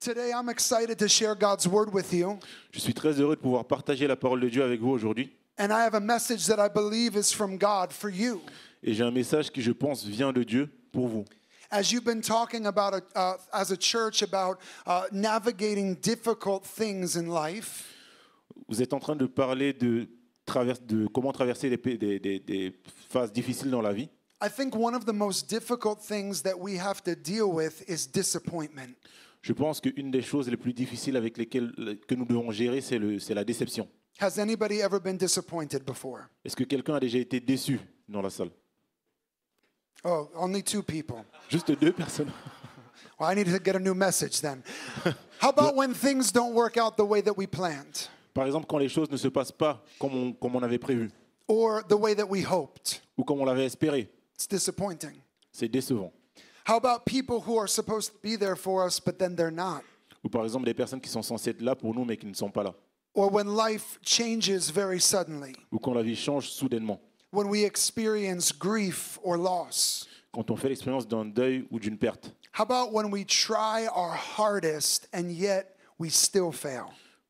Today I'm excited to share God's word with you, Je suis très heureux de pouvoir partager la parole de Dieu avec vous aujourd'hui. and I have a message that I believe is from God for you. Et j'ai un message qui, je pense, vient de Dieu pour vous. As you've been talking about, as a church, about navigating difficult things in life, Vous êtes en train de parler de comment traverser des phases difficiles dans la vie. I think one of the most difficult things that we have to deal with is disappointment. Je pense qu'une des choses les plus difficiles avec lesquelles que nous devons gérer, c'est la déception. Has anybody ever been disappointed before? Est-ce que quelqu'un a déjà été déçu dans la salle? Oh, only 2 people. Juste 2 personnes. Well, I need to get a new message then. How about when things don't work out the way that we planned Par exemple, quand les choses ne se passent pas comme on avait prévu or the way that we hoped? ou comme on l'avait espéré, It's disappointing. c'est décevant. How about people who are supposed to be there for us, but then they're not? Ou par exemple, des personnes qui sont censées être là pour nous mais qui ne sont pas là. Or when life changes very suddenly, Ou quand la vie change soudainement. when we experience grief or loss? Quand on fait l'expérience d'un deuil ou d'une perte. How about when we try our hardest and yet we still fail?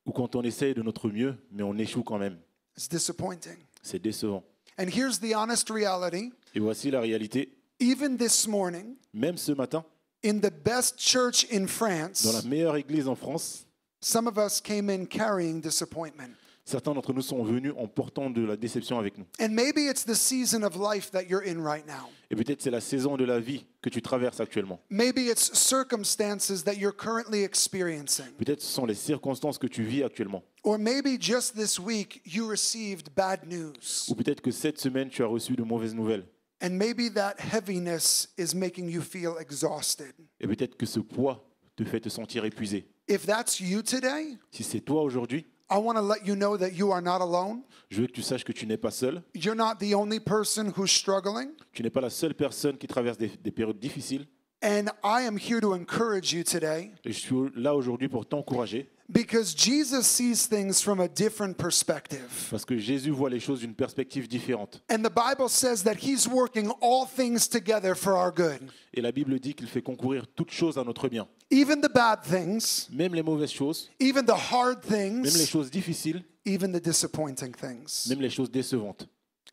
Ou quand on essaye de notre mieux mais on échoue quand même. It's disappointing. C'est décevant. And here's the honest reality. Et voici la réalité. Even this morning, Même ce matin, in the best church in dans la France, meilleure église en France, some of us came in carrying disappointment. certains d'entre nous sont venus en portant de la déception avec nous. And maybe it's the season of life that you're in right now. Et peut-être c'est la saison de la vie que tu traverses actuellement. Maybe it's circumstances that you're currently experiencing. Peut-être ce sont les circonstances que tu vis actuellement. Or maybe just this week you received bad news. Ou peut-être que cette semaine, tu as reçu de mauvaises nouvelles. And maybe that heaviness is making you feel exhausted. Et peut-être que ce poids te fait te sentir épuisé. If that's you today, Si c'est toi aujourd'hui, I want to let you know that you are not alone. je veux que tu saches que tu n'es pas seul. You're not the only person who's struggling. Tu n'es pas la seule personne qui traverse des périodes difficiles. And I am here to encourage you today Et je suis là aujourd'hui pour t'encourager. because Jesus sees things from a different perspective. Parce que Jésus voit les choses d'une perspective différente. And the Bible says that he's working all things together for our good. Et la Bible dit qu'il fait concourir toutes choses à notre bien. Even the bad things, Même les mauvaises choses, even the hard même les things, choses difficiles, even the disappointing things. même les choses décevantes.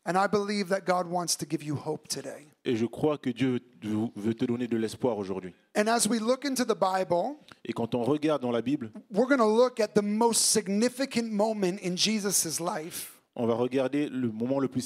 And I believe that God wants to give you hope today. Et je crois que Dieu veut te donner de l'espoir aujourd'hui. And as we look into the Bible, Et quand on regarde dans la Bible, we're going to look at the most significant moment in Jesus' life on va regarder le moment le plus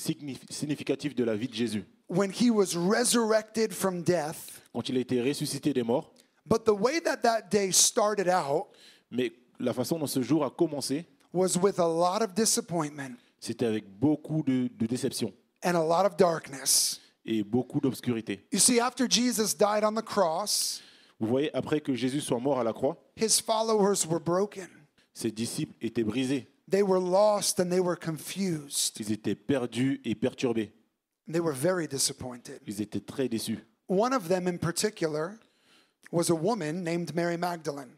significatif de la vie de Jésus. when he was resurrected from death. Quand il a été ressuscité des morts. But the way that that day started out Mais la façon dont ce jour a commencé, was with a lot of disappointment c'était avec beaucoup de déception and a lot of darkness. et beaucoup d'obscurité. You see, after Jesus died on the cross, Vous voyez, après que Jésus soit mort à la croix, his followers were broken. ses disciples étaient brisés. They were lost and they were confused. Ils étaient perdus et perturbés. They were very disappointed. Ils étaient très déçus. One of them in particular was a woman named Mary Magdalene.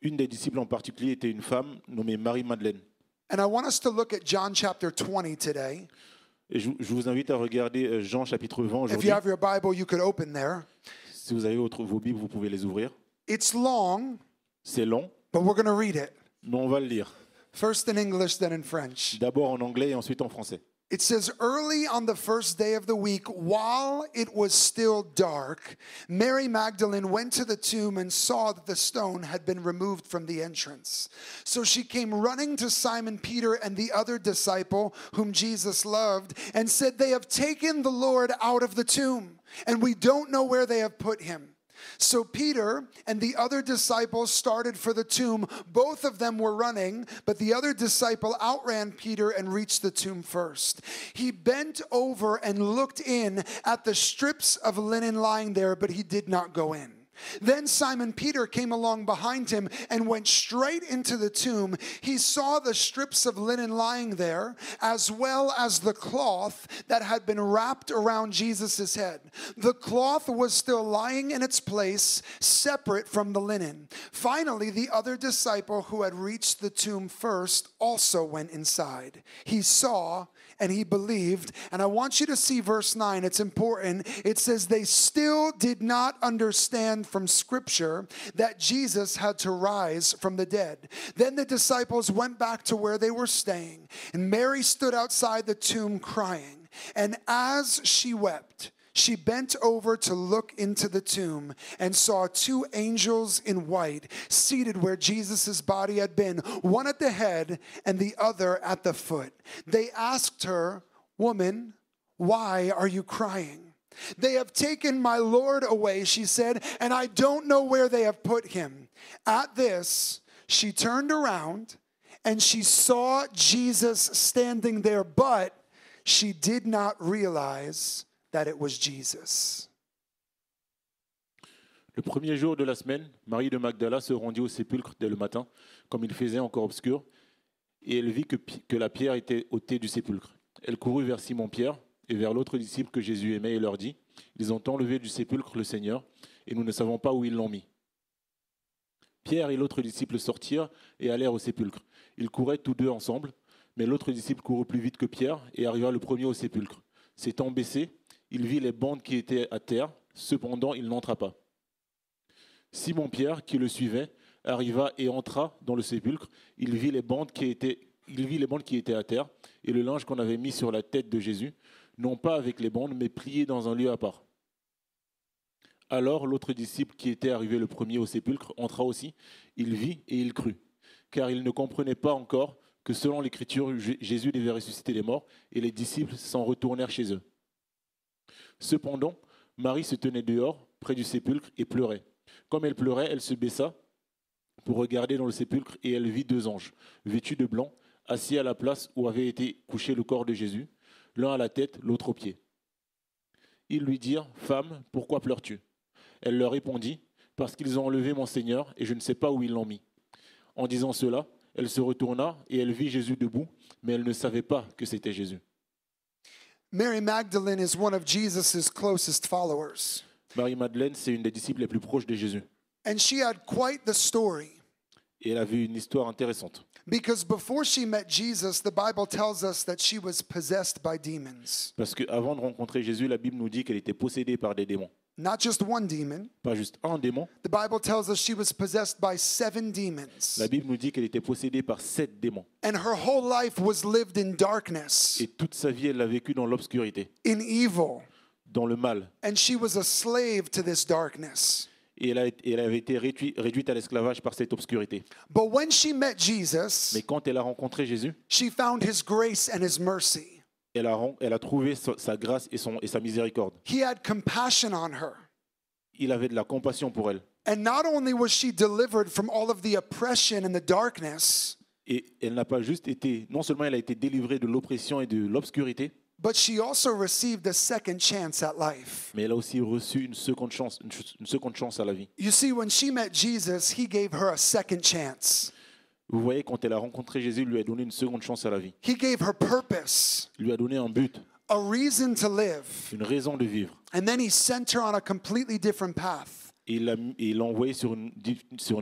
Une des disciples en particulier était une femme nommée Marie-Madeleine. And I want us to look at John chapter 20 today. Et je vous invite à regarder Jean chapitre 20 If aujourd'hui. you have your Bible, you could open there. Si vous avez vos Bibles, vous pouvez les ouvrir. It's long, C'est long, but we're going to read it. mais on va le lire. First in English, then in French. D'abord en anglais et ensuite en français. It says, early on the first day of the week, while it was still dark, Mary Magdalene went to the tomb and saw that the stone had been removed from the entrance. So she came running to Simon Peter and the other disciple whom Jesus loved and said, "They have taken the Lord out of the tomb, and we don't know where they have put him." So Peter and the other disciple started for the tomb. Both of them were running, but the other disciple outran Peter and reached the tomb first. He bent over and looked in at the strips of linen lying there, but he did not go in. Then Simon Peter came along behind him and went straight into the tomb. He saw the strips of linen lying there, as well as the cloth that had been wrapped around Jesus' head. The cloth was still lying in its place, separate from the linen. Finally, the other disciple who had reached the tomb first also went inside. He saw and he believed. And I want you to see verse 9. It's important. It says, they still did not understand from Scripture that Jesus had to rise from the dead. Then the disciples went back to where they were staying, and Mary stood outside the tomb crying. And as she wept, she bent over to look into the tomb and saw two angels in white seated where Jesus' body had been, one at the head and the other at the foot. They asked her, "Woman, why are you crying?" "They have taken my Lord away," she said, "and I don't know where they have put him." At this, she turned around and she saw Jesus standing there, but she did not realize that it was Jesus. Le premier jour de la semaine, Marie de Magdala se rendit au sépulcre dès le matin, comme il faisait encore obscur, et elle vit que la pierre était ôtée du sépulcre. Elle courut vers Simon-Pierre et vers l'autre disciple que Jésus aimait et leur dit, « Ils ont enlevé du sépulcre le Seigneur, et nous ne savons pas où ils l'ont mis. » Pierre et l'autre disciple sortirent et allèrent au sépulcre. Ils couraient tous deux ensemble, mais l'autre disciple courut plus vite que Pierre et arriva le premier au sépulcre. S'étant baissé, il vit les bandes qui étaient à terre, cependant il n'entra pas. Simon-Pierre, qui le suivait, arriva et entra dans le sépulcre. Il vit les bandes qui étaient à terre et le linge qu'on avait mis sur la tête de Jésus, non pas avec les bandes, mais plié dans un lieu à part. Alors l'autre disciple qui était arrivé le premier au sépulcre entra aussi. Il vit et il crut, car il ne comprenait pas encore que selon l'Écriture, Jésus devait ressusciter les morts, et les disciples s'en retournèrent chez eux. Cependant, Marie se tenait dehors, près du sépulcre, et pleurait. Comme elle pleurait, elle se baissa pour regarder dans le sépulcre, et elle vit deux anges, vêtus de blanc, assis à la place où avait été couché le corps de Jésus, l'un à la tête, l'autre aux pieds. Ils lui dirent, « Femme, pourquoi pleures-tu » Elle leur répondit, « Parce qu'ils ont enlevé mon Seigneur, et je ne sais pas où ils l'ont mis. » En disant cela, elle se retourna, et elle vit Jésus debout, mais elle ne savait pas que c'était Jésus. Mary Magdalene is one of Jesus' closest followers. Marie-Madeleine, c'est une des disciples les plus proches de Jésus. And she had quite the story. Et elle avait une histoire intéressante. Because before she met Jesus, the Bible tells us that she was possessed by demons. Parce qu'avant de rencontrer Jésus, la Bible nous dit qu'elle était possédée par des démons. Not just one demon. Pas juste un démon. The Bible tells us she was possessed by 7 demons. La Bible nous dit qu'elle était possédée par 7 démons. And her whole life was lived in darkness, Et toute sa vie, elle l'a vécu dans l'obscurité, in evil. dans le mal. And she was a slave to this darkness. Et elle avait été réduite à l'esclavage par cette obscurité. But when she met Jesus, Mais quand elle a rencontré Jésus, she found his grace and his mercy. elle a trouvé sa grâce et sa miséricorde. He had compassion on her. Il avait de la compassion pour elle. And not only was she delivered from all of the oppression and the darkness, Et elle n'a pas juste été, non seulement elle a été délivrée de l'oppression et de l'obscurité, but she also received a second chance at life. mais elle a aussi reçu une seconde chance à la vie. You see, when she met Jesus, he gave her a second chance. Vous voyez, quand elle a rencontré Jésus, il lui a donné une seconde chance à la vie. He gave her purpose, Il lui a donné un but, a reason to live. une raison de vivre. And then he sent her on a completely different path. Et il l'a envoyé sur une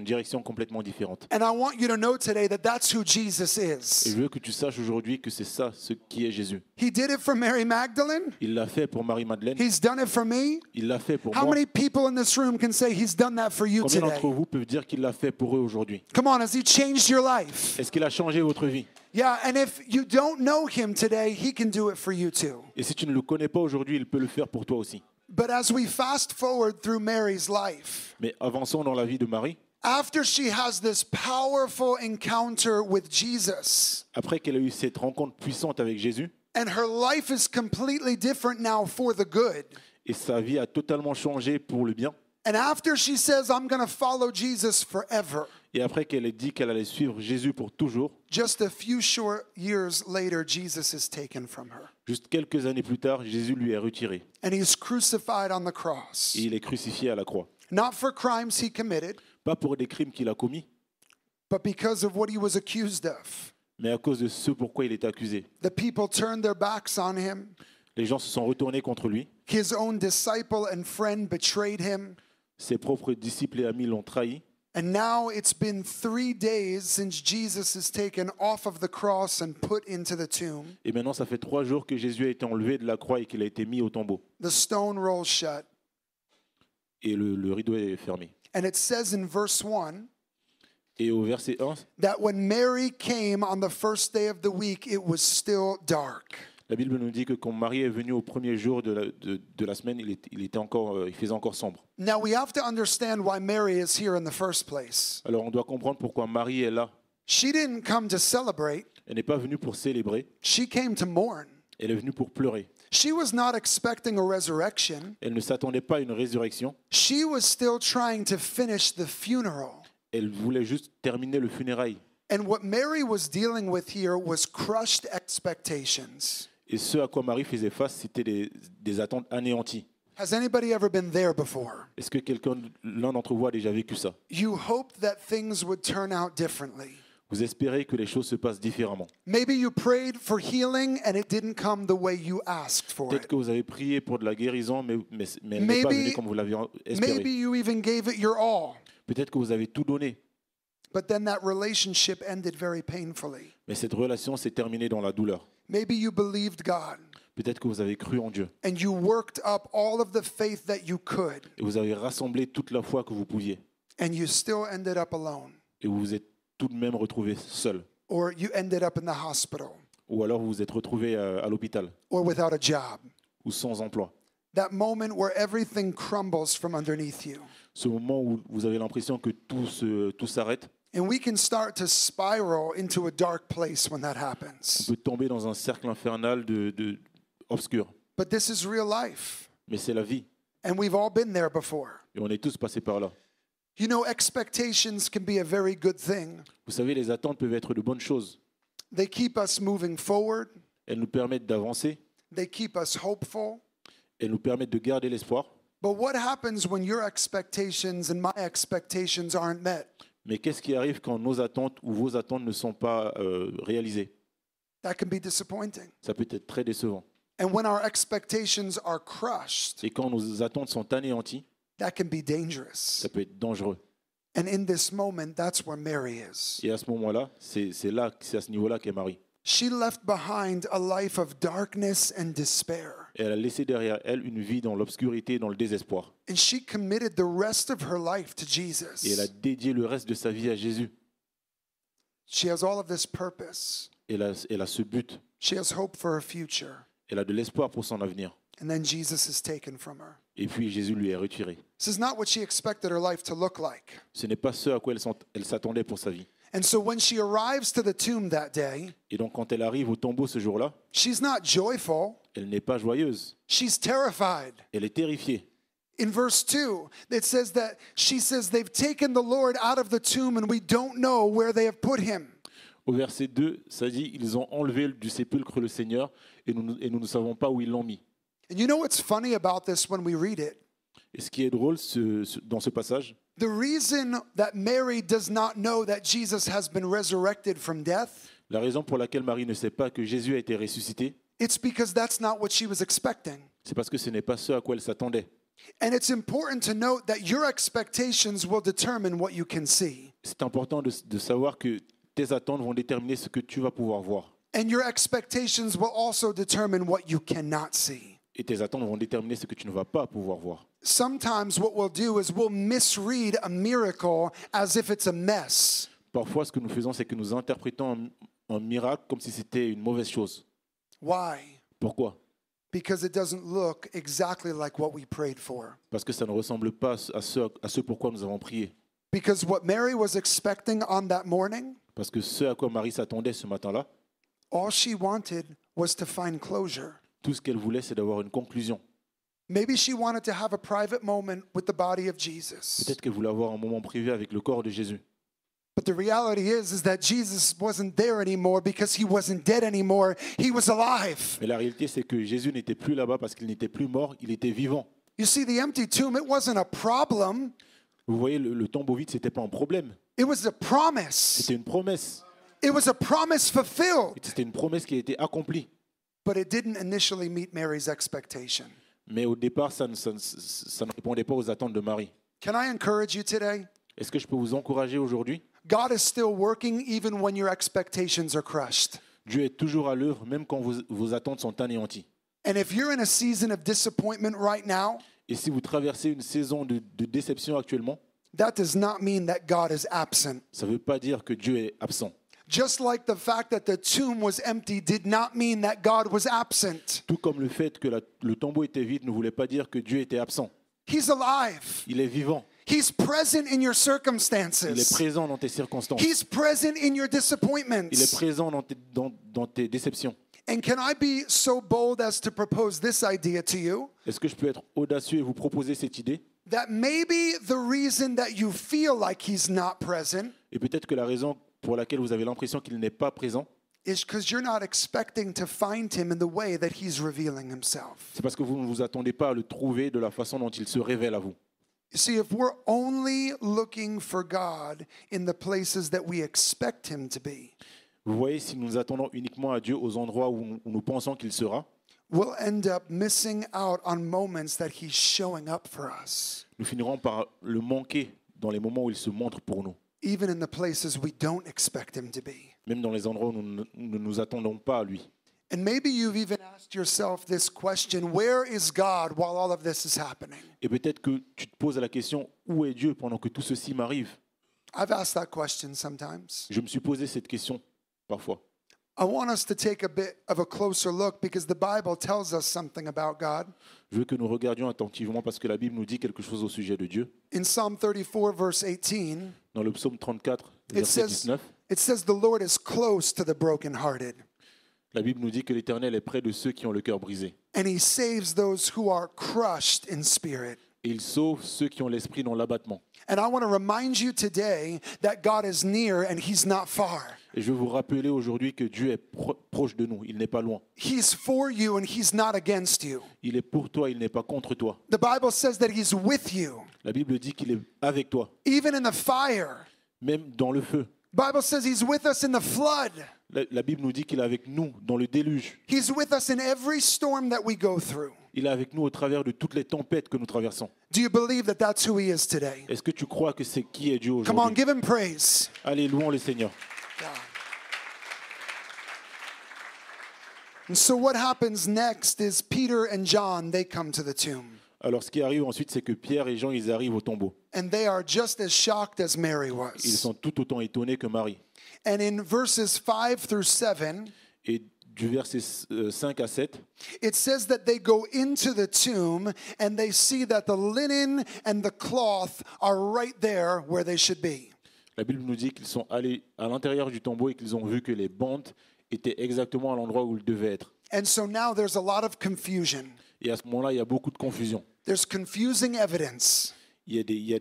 direction complètement différente. And I want you to know today that that's who Jesus Et is. je veux que tu saches aujourd'hui que c'est ça, ce qui est Jésus. He did it for Mary Magdalene. Il l'a fait pour Marie-Madeleine. He's done it for me. Il l'a fait pour How moi. many people in this room can say he's done that for you Combien today? d'entre vous peuvent dire qu'il l'a fait pour eux aujourd'hui? Come on, has he changed your life? Est-ce qu'il a changé votre vie? Yeah, and if you don't know him today, he can do it for you too. Et si tu ne le connais pas aujourd'hui, il peut le faire pour toi aussi. But as we fast forward through Mary's life, Mais avançons dans la vie de Marie. after she has this powerful encounter with Jesus, Après qu'elle a eu cette rencontre puissante avec Jésus, and her life is completely different now for the good. et sa vie a totalement changé pour le bien, And after she says, I'm going to follow Jesus forever, et après qu'elle ait dit qu'elle allait suivre Jésus pour toujours, just a few short years later, Jesus is taken from her. juste quelques années plus tard, Jésus lui est retiré. And he's crucified on the cross. Et il est crucifié à la croix. Not for crimes he committed, Pas pour des crimes qu'il a commis, but because of what he was accused of. mais à cause de ce pourquoi il était accusé. The people turned their backs on him. Les gens se sont retournés contre lui. His own disciple and friend betrayed him. Ses propres disciples et amis l'ont trahi. And now it's been 3 days since Jesus is taken off of the cross and put into the tomb. Et maintenant, ça fait 3 jours que Jésus a été enlevé de la croix et qu'il a été mis au tombeau. The stone rolls shut. Et le rideau est fermé. And it says in verse 1 Et au verset 1, that when Mary came on the first day of the week, it was still dark. la Bible nous dit que quand Marie est venue au premier jour de la semaine, il faisait encore sombre. Now we have to understand why Mary is here in the first place. Alors on doit comprendre pourquoi Marie est là. She didn't come to celebrate, Elle n'est pas venue pour célébrer, she came to mourn. elle est venue pour pleurer. She was not expecting a resurrection. Elle ne s'attendait pas à une résurrection, She was still trying to finish the funeral. elle voulait juste terminer le funérail. And what Mary was dealing with here was crushed expectations. Et ce à quoi Marie faisait face, c'était des attentes anéanties. Has anybody ever been there before? Est-ce que l'un d'entre vous a déjà vécu ça? You hoped that things would turn out differently. Vous espérez que les choses se passent différemment. Maybe you prayed for healing and it didn't come the way you asked for Peut-être it. que vous avez prié pour de la guérison, mais elle n'est pas venue comme vous l'aviez Maybe espéré. you even gave it your all. Peut-être que vous avez tout donné, But then that relationship ended very painfully. mais cette relation s'est terminée dans la douleur. Maybe you believed God Peut-être que vous avez cru en Dieu and you worked up all of the faith that you could, et vous avez rassemblé toute la foi que vous pouviez. and you still ended up alone, Et vous vous êtes tout de même retrouvé seul. or you ended up in the hospital, Ou alors vous vous êtes retrouvé à l'hôpital or without a job. ou sans emploi. That moment where everything crumbles from underneath you. Ce moment où vous avez l'impression que tout s'arrête, And we can start to spiral into a dark place when that on happens. peut tomber dans un cercle infernal obscur. But this is real life, Mais c'est la vie. and we've all been there before. Et on est tous passés par là. You know, expectations can be a very good thing. Vous savez, les attentes peuvent être de bonnes choses. They keep us moving forward. Elles nous permettent d'avancer. They keep us hopeful. Elles nous permettent de garder l'espoir. But what happens when your expectations and my expectations aren't met? Mais qu'est-ce qui arrive quand nos attentes ou vos attentes ne sont pas réalisées? That can be disappointing. Ça peut être très décevant. And when our expectations are crushed, Et quand nos attentes sont anéanties, that can be dangerous. ça peut être dangereux. And in this moment, that's where Mary is. Et à ce moment-là, c'est à ce niveau-là qu'est Marie. She left behind a life of darkness and despair. Et elle a laissé derrière elle une vie dans l'obscurité et dans le désespoir. And she committed the rest of her life to Et elle Jesus. a dédié le reste de sa vie à Jésus. She has all of this purpose. Elle a ce but. She has hope for her future. Elle a de l'espoir pour son avenir. And then Jesus is taken from her. Et puis Jésus lui est retiré. This is not what she expected her life to look like. Ce n'est pas ce à quoi elle s'attendait pour sa vie. And so when she arrives to the tomb that day, Et donc quand elle arrive au tombeau ce jour-là, she's not joyful. elle n'est pas joyeuse. She's terrified. Elle est terrifiée. In verse 2, it says that she says they've taken the Lord out of the tomb and we don't know where they have put him. Au verset 2, ça dit, ils ont enlevé du sépulcre le Seigneur et nous ne savons pas où ils l'ont mis. And you know what's funny about this when we read it? Et ce qui est drôle dans ce passage, The reason that Mary does not know that Jesus has been resurrected from death, la raison pour laquelle Marie ne sait pas que Jésus a été ressuscité, it's because that's not what she was expecting. c'est parce que ce n'est pas ce à quoi elle s'attendait. And it's important to note that your expectations will determine what you can see. C'est important de savoir que tes attentes vont déterminer ce que tu vas pouvoir voir. And your expectations will also determine what you cannot see. Et tes attentes vont déterminer ce que tu ne vas pas pouvoir voir. Sometimes what we'll do is we'll misread a miracle as if it's a mess. Parfois, ce que nous faisons, c'est que nous interprétons un miracle comme si c'était une mauvaise chose. Why? Pourquoi? Because it doesn't look exactly like what we prayed for. Parce que ça ne ressemble pas à ce pourquoi nous avons prié. Because what Mary was expecting on that morning, Parce que ce à quoi Marie s'attendait ce matin-là, all she wanted was to find closure. tout ce qu'elle voulait, c'est d'avoir une conclusion. Maybe she wanted to have a private moment with the body of Jesus. Peut-être qu'elle voulait avoir un moment privé avec le corps de Jésus. But the reality is that Jesus wasn't there anymore because he wasn't dead anymore. He was alive. Mais la réalité, c'est que Jésus n'était plus là-bas parce qu'il n'était plus mort, il était vivant. You see, the empty tomb, it wasn't a problem. Vous voyez, le tombeau vide, ce n'était pas un problème. It was a promise. C'était une promesse. It was a promise fulfilled. C'était une promesse qui a été accomplie. But it didn't initially meet Mary's expectation. Mais au départ, ça ne répondait pas aux attentes de Marie. Can I encourage you today? Est-ce que je peux vous encourager aujourd'hui? God is still working even when your expectations are crushed. Dieu est toujours à l'œuvre, même quand vos attentes sont anéanties. And if you're in a season of disappointment right now, Et si vous traversez une saison de déception actuellement, that does not mean that God is absent. ça ne veut pas dire que Dieu est absent. Just like the fact that the tomb was empty did not mean that God was absent. Tout comme le fait que le tombeau était vide ne voulait pas dire que Dieu était absent. He's alive. Il est vivant. He's present in your Il est circumstances. présent dans tes circonstances. He's present in your Il est disappointments. présent dans tes déceptions. And can I be so bold as to propose this idea to you? Est-ce que je peux être audacieux et vous proposer cette idée? That maybe the reason that you feel like he's not present Et peut-être que la raison pour laquelle vous avez l'impression qu'il n'est pas présent, is because you're not expecting to find him in the way that he's revealing himself. c'est parce que vous ne vous attendez pas à le trouver de la façon dont il se révèle à vous. You see, if we're only looking for God in the places that we expect him to be, Vous voyez, si nous attendons uniquement à Dieu aux endroits où nous pensons qu'il sera, we'll end up missing out on moments that he's showing up for us, nous finirons par le manquer dans les moments où il se montre pour nous, even in the places we don't expect him to be. même dans les endroits où nous ne nous attendons pas à lui. And maybe you've even asked yourself this question, where is God while all of this is happening? Et peut-être que tu te poses la question, où est Dieu pendant que tout ceci m'arrive? I've asked that question sometimes. Je me suis posé cette question parfois. I want us to take a bit of a closer look because the Bible tells us something about God. Je veux que nous regardions attentivement parce que la Bible nous dit quelque chose au sujet de Dieu. In Psalm 34, verse 18, Dans le psaume 34, it verset says, 19, the Lord is close to the brokenhearted, la Bible nous dit que l'Éternel est près de ceux qui ont le cœur brisé. and he saves those who are crushed in spirit. Et il sauve ceux qui ont l'esprit dans l'abattement. And I want to remind you today that God is near and he's not far. Et je veux vous rappeler aujourd'hui que Dieu est proche de nous, il n'est pas loin. He's for you and he's not against you. Il est pour toi, il n'est pas contre toi. The Bible says that he's with you, La Bible dit qu'il est avec toi, even in the fire. même dans le feu. The Bible says he's with us in the flood. La Bible nous dit qu'il est avec nous dans le déluge. He's with us in every storm that we go through. Il est avec nous au travers de toutes les tempêtes que nous traversons. Do you believe that that's who he is today? Est-ce que tu crois que c'est qui est Dieu Come on, aujourd'hui? give him praise. Allez, louons le Seigneur. Yeah. And so what happens next is Peter and John, they come to the tomb. Alors ce qui arrive ensuite, c'est que Pierre et Jean, ils arrivent au tombeau. And they are just as shocked as Mary Ils was. sont tout autant étonnés que Marie. And in verses 5 through 7, Et du verset 5 à 7, it says that they go into the tomb and they see that the linen and the cloth are right there where they should be. la Bible nous dit qu'ils sont allés à l'intérieur du tombeau et qu'ils ont vu que les bandes étaient exactement à l'endroit où ils devaient être. And so now there's a lot of confusion. Et à ce moment-là, il y a beaucoup de confusion. There's confusing evidence. Il y a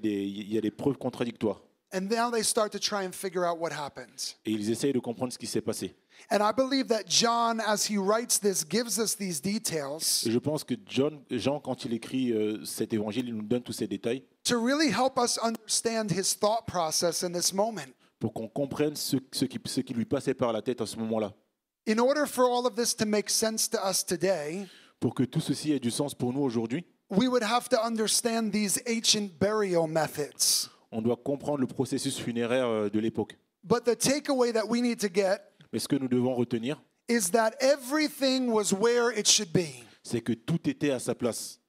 des preuves contradictoires. And now they start to try and figure out what happened. Et ils essayent de comprendre ce qui s'est passé. And I believe that John, as he writes this, gives us these details Et je pense que Jean, quand il écrit cet évangile, il nous donne tous ces détails to really help us understand his thought process in this moment. pour qu'on comprenne ce qui lui passait par la tête à ce moment-là. In order for all of this to make sense to us today, Pour que tout ceci ait du sens pour nous aujourd'hui, we would have to understand these ancient burial methods. on doit comprendre le processus funéraire de l'époque. But the takeaway that we need to get Mais ce que nous devons retenir, is that everything was where it should be. c'est que tout était à sa place.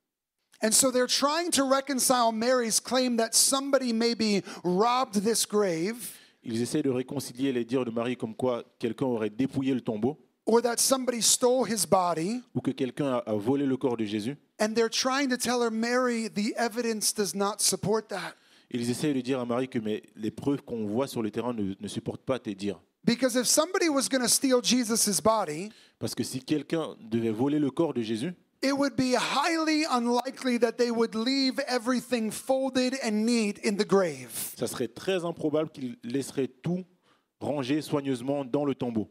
And so they're trying to reconcile Mary's claim that somebody maybe robbed this grave, Ils essaient de réconcilier les dires de Marie comme quoi quelqu'un aurait dépouillé le tombeau or that somebody stole his body. ou que quelqu'un a volé le corps de Jésus. And they're trying to tell her, Mary, the evidence does not support that. Ils essaient de dire à Marie que mais les preuves qu'on voit sur le terrain ne supportent pas tes dires. Because if somebody was going to steal Jesus' body, Parce que si quelqu'un devait voler le corps de Jésus, it would be highly unlikely that they would leave everything folded and neat in the grave. ça serait très improbable qu'il laisserait tout rangé soigneusement dans le tombeau.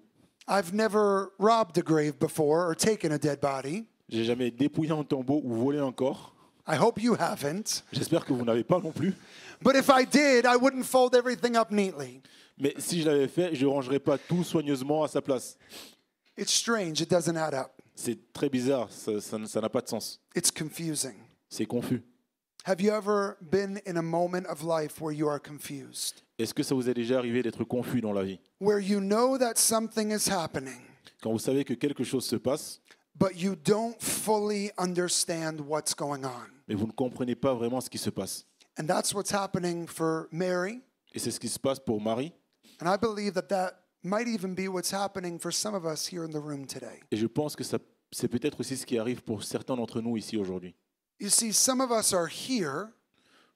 I've never robbed a grave before or taken a dead body. J'ai jamais dépouillé un tombeau ou volé un corps. I hope you haven't. J'espère que vous n'avez pas non plus. But if I did, I wouldn't fold everything up neatly. Mais si je l'avais fait, je ne rangerais pas tout soigneusement à sa place. It's strange. It doesn't add up. C'est très bizarre, ça n'a pas de sens. It's confusing. C'est confus. Have you ever been in a moment of life where you are confused? Est-ce que ça vous est déjà arrivé d'être confus dans la vie? Where you know that something is happening, Quand vous savez que quelque chose se passe, but you don't fully understand what's going on. mais vous ne comprenez pas vraiment ce qui se passe. And that's what's happening for Mary. Et c'est ce qui se passe pour Marie. And I believe that that might even be what's happening for some of us here in the room today. Et je pense que c'est peut-être aussi ce qui arrive pour certains d'entre nous ici aujourd'hui. You see, some of us are here.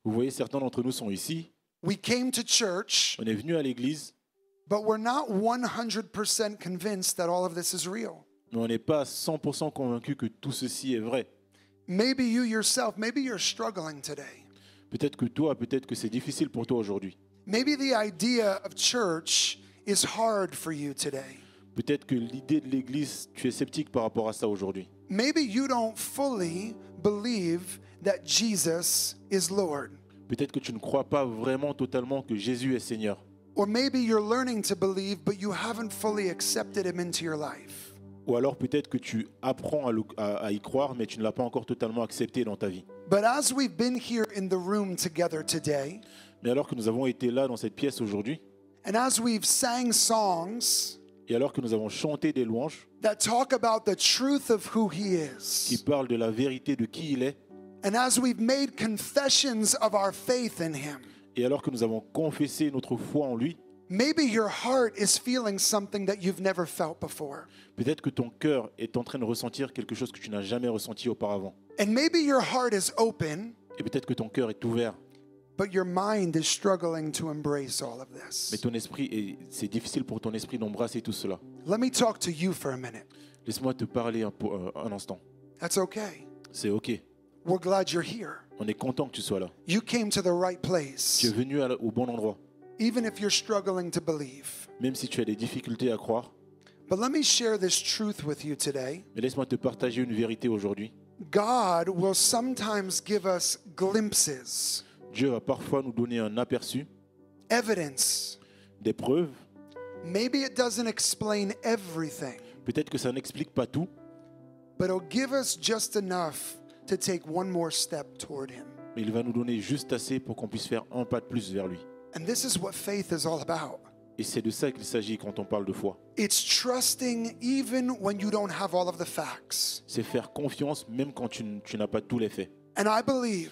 Vous voyez, certains d'entre nous sont ici. We came to church, On est venu à l'église, but we're not 100% convinced that all of this is real. mais on n'est pas 100% convaincu que tout ceci est vrai. Maybe you yourself, maybe you're struggling today. Peut-être que toi, peut-être que c'est difficile pour toi aujourd'hui. Maybe the idea of church is hard for you today. Peut-être que l'idée de l'église, tu es sceptique par rapport à ça aujourd'hui. Maybe you don't fully believe that Jesus is Lord. Peut-être que tu ne crois pas vraiment totalement que Jésus est Seigneur. Or maybe you're learning to believe, but you haven't fully accepted him into your life. Ou alors peut-être que tu apprends à y croire, mais tu ne l'as pas encore totalement accepté dans ta vie. But as we've been here in the room together today, Mais alors que nous avons été là dans cette pièce aujourd'hui, and as we've sang songs et alors que nous avons chanté des louanges that talk about the truth of who he qui is, parlent de la vérité de qui il est, and as we've made confessions of our faith in him, et alors que nous avons confessé notre foi en lui, maybe your heart is feeling something that you've never felt before. peut-être que ton cœur est en train de ressentir quelque chose que tu n'as jamais ressenti auparavant. And maybe your heart is open, Et peut-être que ton cœur est ouvert, but your mind is struggling to embrace all of mais this. ton esprit, c'est difficile pour ton esprit d'embrasser tout cela. Let me talk to you for a minute. Laisse-moi te parler un instant. That's okay. C'est OK. We're glad you're here. On est content que tu sois là. You came to the right Tu place, es venu au bon endroit, even if you're struggling to believe. même si tu as des difficultés à croire. But let me share this truth with you today. Mais laisse-moi te partager une vérité aujourd'hui. God will sometimes give us glimpses, Dieu va parfois nous donner un aperçu, evidence. des preuves. Maybe it doesn't explain everything, Peut-être que ça n'explique pas tout, but it'll give us just enough to take one more step toward him. mais il va nous donner juste assez pour qu'on puisse faire un pas de plus vers lui. And this is what faith is all about. Et c'est de ça qu'il s'agit quand on parle de foi. It's trusting even when you don't have all of the facts. C'est faire confiance même quand tu n'as pas tous les faits. And I believe,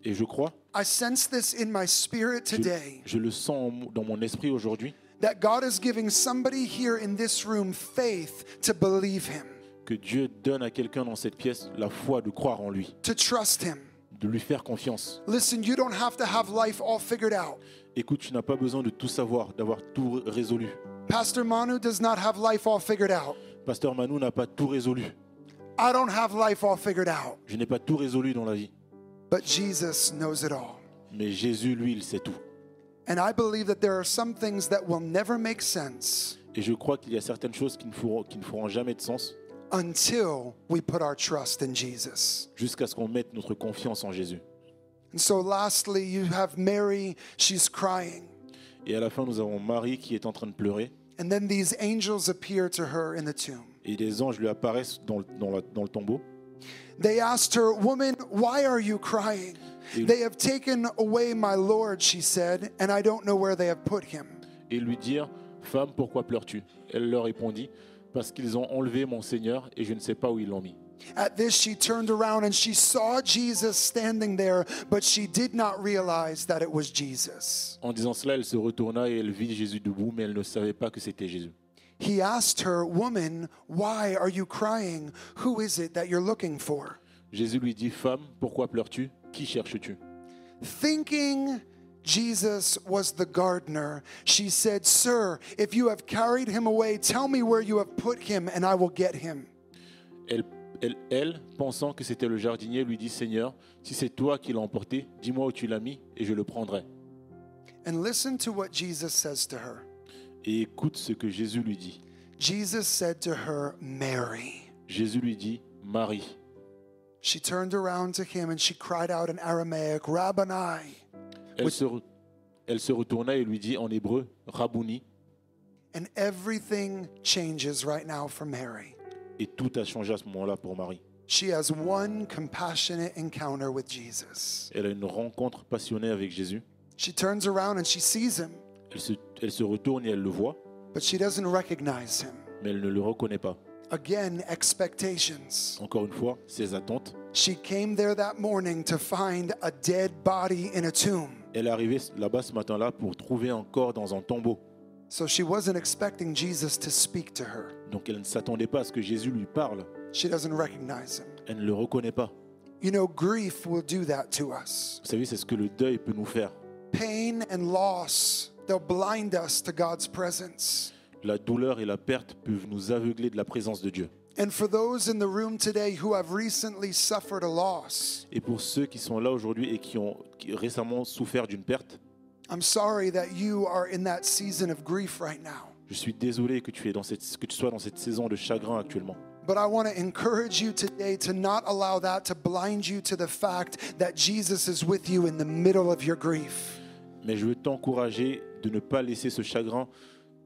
Et je crois, I sense this in my spirit today, je le sens dans mon esprit aujourd'hui, that God is giving somebody here in this room faith to believe him, que Dieu donne à quelqu'un dans cette pièce la foi de croire en lui, to trust him. de lui faire confiance. Listen, you don't have to have life all figured out. Écoute, tu n'as pas besoin de tout savoir, d'avoir tout résolu. Pastor Manu does not have life all figured out. Pasteur Manu n'a pas tout résolu. I don't have life all figured out. Je n'ai pas tout résolu dans la vie. But Jesus knows it all. Mais Jésus, lui, il sait tout. And I believe that there are some things that will never make sense Et je crois qu'il y a certaines choses qui ne feront jamais de sens until we put our trust in Jesus. jusqu'à ce qu'on mette notre confiance en Jésus. And so lastly, you have Mary, she's crying. Et à la fin, nous avons Marie qui est en train de pleurer. And then these angels appear to her in the tomb. Et des anges lui apparaissent dans le tombeau. They asked her, "Woman, why are you crying? They have taken away my Lord," she said, "and I don't know where they have put him." Et lui dirent, Femme, pourquoi pleures-tu? Elle leur répondit, Parce qu'ils ont enlevé mon Seigneur et je ne sais pas où ils l'ont mis. At this, she turned around and she saw Jesus standing there, but she did not realize that it was Jesus. En disant cela, elle se retourna et elle vit Jésus debout, mais elle ne savait pas que c'était Jésus. He asked her, "Woman, why are you crying? Who is it that you're looking for?" Jésus lui dit, Femme, pourquoi pleures-tu? Qui cherches-tu? Thinking Jesus was the gardener, she said, "Sir, if you have carried him away, tell me where you have put him, and I will get him." Elle, pensant que c'était le jardinier, lui dit, Seigneur, si c'est toi qui l'as emporté, dis-moi où tu l'as mis et je le prendrai. And listen to what Jesus says to her. Et écoute ce que Jésus lui dit. Jesus said to her, "Mary." Jésus lui dit, Marie. She turned around to him and she cried out in Aramaic, "Rabboni." Elle se retourna et lui dit en hébreu, Rabouni, And everything changes right now for Mary. et tout a changé à ce moment-là pour Marie. she has one compassionate encounter with Jesus. Elle a une rencontre passionnée avec Jésus. She turns around and she sees him, Elle se retourne et elle le voit, but she doesn't recognize him. mais elle ne le reconnaît pas. Again, expectations. Encore une fois, ses attentes. She came there that morning to find a dead body in a tomb. Elle est arrivée là-bas ce matin-là pour trouver un corps dans un tombeau. So she wasn't expecting Jesus to speak to her. Donc elle ne s'attendait pas à ce que Jésus lui parle. She doesn't recognize him. Elle ne le reconnaît pas. You know, grief will do that to us. Vous savez, c'est ce que le deuil peut nous faire. Pain and loss, they'll blind us to God's presence. La douleur et la perte peuvent nous aveugler de la présence de Dieu. And for those in the room today who have recently suffered a loss, Et pour ceux qui sont là aujourd'hui et qui ont récemment souffert d'une perte, I'm sorry that you are in that season of grief right now. je suis désolé que tu sois dans cette saison de chagrin actuellement. But I want to encourage you today to not allow that to blind you to the fact that Jesus is with you in the middle of your grief. Mais je veux t'encourager de ne pas laisser ce chagrin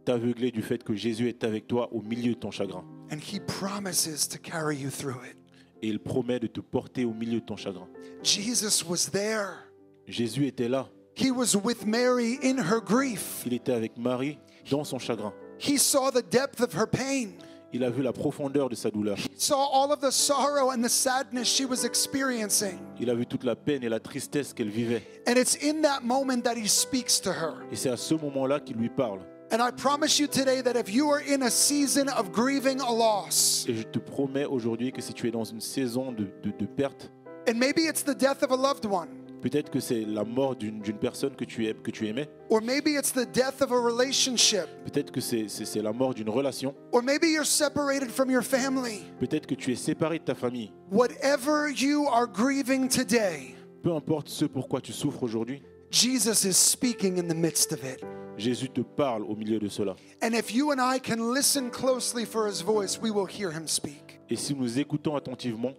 t'aveugler du fait que Jésus est avec toi au milieu de ton chagrin. And he promises to carry you through it. Et il promet de te porter au milieu de ton chagrin. Jesus was there. Jésus était là. He was with Mary in her grief. Il était avec Marie dans son chagrin. He saw the depth of her pain. Il a vu la profondeur de sa douleur. He saw all of the sorrow and the sadness she was experiencing. Il a vu toute la peine et la tristesse qu'elle vivait. And it's in that moment that he speaks to her. Et c'est à ce moment-là qu'il lui parle. And I promise you today that if you are in a season of grieving a loss, Et je te promets aujourd'hui que si tu es dans une saison de perte, and maybe it's the death of a loved one, peut-être que c'est la mort d'une personne que tu aimais, or maybe it's the death of a relationship, peut-être que c'est la mort d'une relation, or maybe you're separated from your family. peut-être que tu es séparé de ta famille. Whatever you are grieving today, Peu importe ce pourquoi tu souffres aujourd'hui, Jesus is speaking in the midst of it. Jésus te parle au milieu de cela. And if you and I can listen closely for his voice, we will hear him speak. Et si nous écoutons attentivement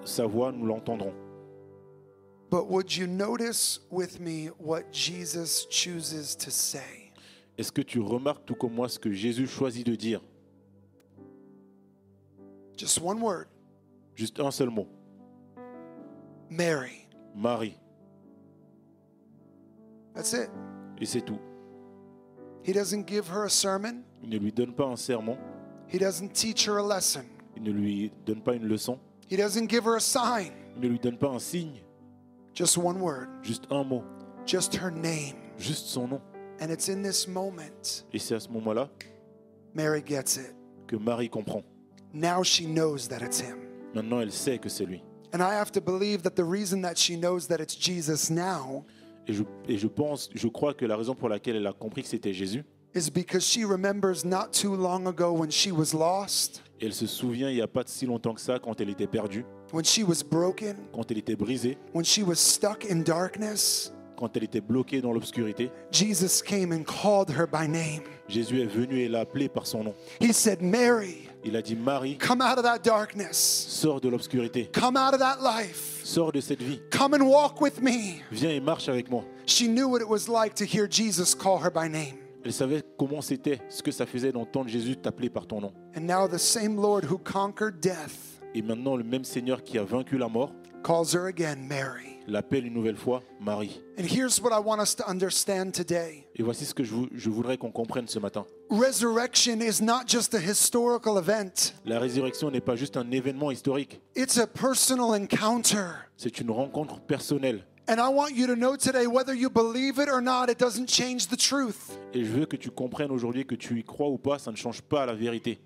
sa voix, nous l'entendrons. But would you notice with me what Jesus chooses to say? Est-ce que tu remarques tout comme moi ce que Jésus choisit de dire? Just one word. Juste un seul mot. Mary. Marie. That's it. Et c'est tout. He doesn't give her a sermon. Il ne lui donne pas un sermon. He doesn't teach her a lesson. Il ne lui donne pas une leçon. He doesn't give her a sign. Il ne lui donne pas un signe. Just one word. Juste un mot. Just her name. Juste son nom. And it's in this moment Et c'est à ce moment-là Mary gets it. que Marie comprend. Now she knows that it's him. Maintenant, elle sait que c'est lui. And I have to believe that the reason that she knows that it's Jesus now Et je crois que la raison pour laquelle elle a compris que c'était Jésus, is because she remembers not too long ago when she was lost, elle se souvient il n'y a pas si longtemps que ça, quand elle était perdue, when she was broken, quand elle était brisée, when she was stuck in darkness. quand elle était bloquée dans l'obscurité. Jesus came and called her by name. Jésus est venu et l'a appelée par son nom. He said, Mary, Il a dit, Marie, come out of that darkness. sors de l'obscurité, Come out of that life. sors de cette vie, Come and walk with me. viens et marche avec moi. She knew what it was like to hear Jesus call her by name. Elle savait comment c'était, ce que ça faisait d'entendre Jésus t'appeler par ton nom. And now the same Lord who conquered death Et maintenant, le même Seigneur qui a vaincu la mort calls her again Mary. l'appelle une nouvelle fois Marie. And here's what I want us to understand today. Et voici ce que je voudrais qu'on comprenne ce matin. Resurrection is not just a historical event. La résurrection n'est pas juste un événement historique, It's a personal encounter. c'est une rencontre personnelle. And I want you to know today, whether you believe it or not, it doesn't change the truth. Et je veux que tu comprennes aujourd'hui que tu y crois ou pas, ça ne change pas la vérité.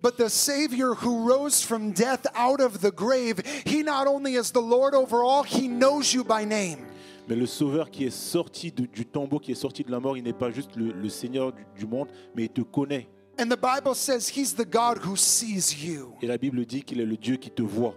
But the Savior who rose from death out of the grave, he not only is the Lord over all, he knows you by name. Mais le Sauveur qui est sorti du tombeau, qui est sorti de la mort, il n'est pas juste le Seigneur du monde, mais il te connaît. And the Bible says he's the God who sees you. Et la Bible dit qu'il est le Dieu qui te voit.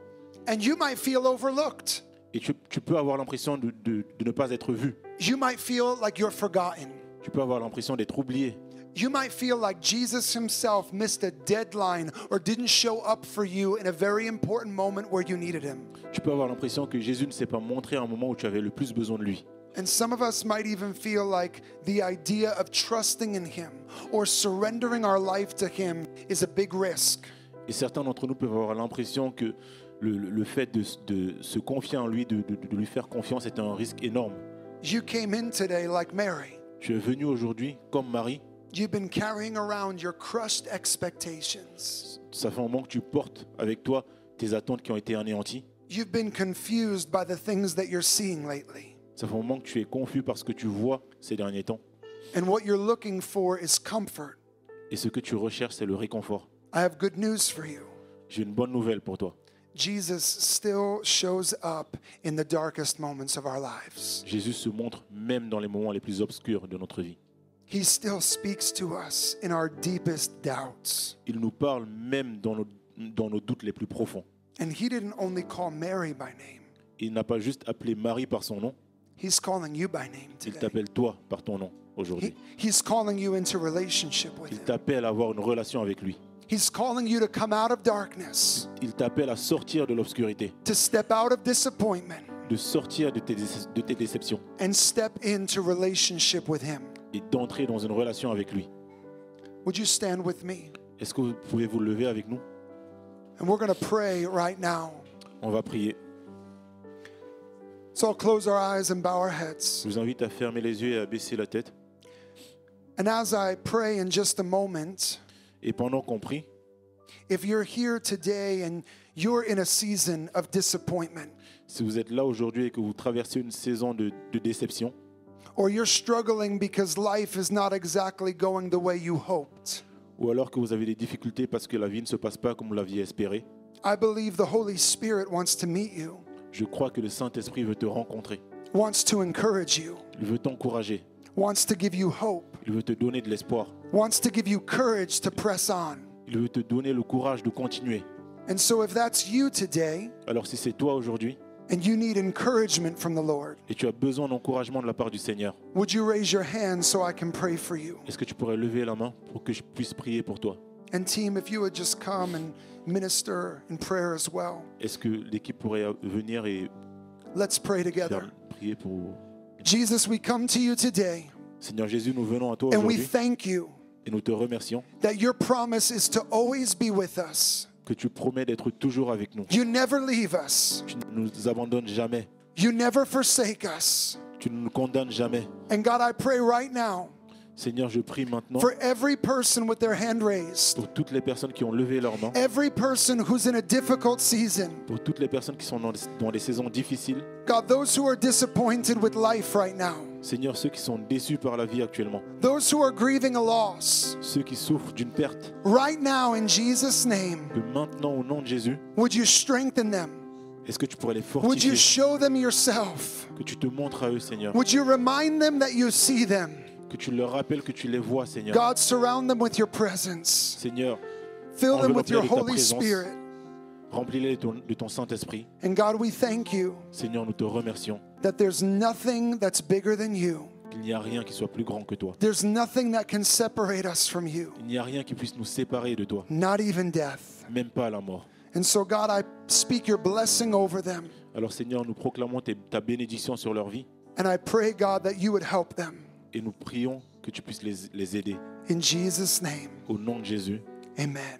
And you might feel overlooked. Et tu peux avoir l'impression de ne pas être vu. You might feel like you're forgotten. Tu peux avoir l'impression d'être oublié. You might feel like Jesus himself missed a deadline or didn't show up for you in a very important moment where you needed him. Tu peux avoir l'impression que Jésus ne s'est pas montré à un moment où tu avais le plus besoin de lui. And some of us might even feel like the idea of trusting in him or surrendering our life to him is a big risk. Et certains d'entre nous peuvent avoir l'impression que le fait de se confier en lui, de lui faire confiance est un risque énorme. You came in today like Mary. Tu es venu aujourd'hui comme Marie. You've been carrying around your crushed expectations. Ça fait un moment que tu portes avec toi tes attentes qui ont été anéanties. You've been confused by the things that you're seeing lately. Ça fait un moment que tu es confus par ce que tu vois ces derniers temps. And what you're looking for is comfort. Et ce que tu recherches, c'est le réconfort. I have good news for you. J'ai une bonne nouvelle pour toi. Jesus still shows up in the darkest moments of our lives. Jésus se montre même dans les moments les plus obscurs de notre vie. He still speaks to us in our deepest doubts. Il nous parle même dans nos doutes les plus profonds. And he didn't only call Mary by name. Il n'a pas juste appelé Marie par son nom, He's calling you by name il today. t'appelle toi par ton nom aujourd'hui. He's calling you into relationship with Il him. t'appelle à avoir une relation avec lui. He's calling you to come out of darkness, Il t'appelle à sortir de l'obscurité, to step out of disappointment de sortir de tes déceptions and step into relationship with him. et d'entrer dans une relation avec lui. Would you stand with me? Est-ce que vous pouvez vous lever avec nous? And we're going to pray right now. On va prier. So I'll close our eyes and bow our heads. Je vous invite à fermer les yeux et à baisser la tête. And as I pray in just a moment, Et pendant qu'on prie, if you're here today and you're in a season of disappointment, si vous êtes là aujourd'hui et que vous traversez une saison de déception, or you're struggling because life is not exactly going the way you hoped, ou alors que vous avez des difficultés parce que la vie ne se passe pas comme vous l'aviez espéré, I believe the Holy Spirit wants to meet you, je crois que le Saint-Esprit veut te rencontrer. wants to encourage you, Il veut t'encourager. wants to give you hope, Il veut te donner de l'espoir. wants to give you courage to press on. Il veut te donner le courage de continuer. And so if that's you today Alors si c'est toi aujourd'hui and you need encouragement from the Lord, et tu as besoin d'encouragement de la part du Seigneur, would you raise your hand so I can pray for you? est-ce que tu pourrais lever la main pour que je puisse prier pour toi? And team, if you would just come and minister in prayer as well. Est-ce que l'équipe pourrait venir et Let's pray together. faire prier pour... Jesus, we come to you today Seigneur Jésus, nous venons à toi and we aujourd'hui thank you et nous te remercions that your promise is to always be with us. que tu promets d'être toujours avec nous. You never leave us. Tu ne nous abandonnes jamais. You never forsake us. Tu ne nous condamnes jamais. And God, I pray right now Seigneur, je prie maintenant for every person with their hand raised, pour toutes les personnes qui ont levé leurs mains, every person who's in a difficult season. pour toutes les personnes qui sont dans des saisons difficiles. God, those who are disappointed with life right now, Seigneur, ceux qui sont déçus par la vie actuellement, those who are grieving a loss, ceux qui souffrent d'une perte, right now in Jesus' name, que maintenant, au nom de Jésus, would you strengthen them? est-ce que tu pourrais les Would you fortifier, show them yourself? que tu te montres à eux, Seigneur, Would you remind them that you see them? que tu leur rappelles que tu les vois, Seigneur. God, surround them with your presence. Seigneur, Fill them with your enveloppe-les de ta Holy présence. Spirit. remplis-les de ton Saint-Esprit. And God, we thank you Seigneur, nous te remercions that there's nothing that's bigger than you. qu'il n'y a rien qui soit plus grand que toi. There's nothing that can separate us from you, Il n'y a rien qui puisse nous séparer de toi, not even death. même pas la mort. And so, God, I speak your blessing over them. Alors Seigneur, nous proclamons ta bénédiction sur leur vie And I pray, God, that you would help them. et nous prions que tu puisses les aider. In Jesus' name, Au nom de Jésus, amen.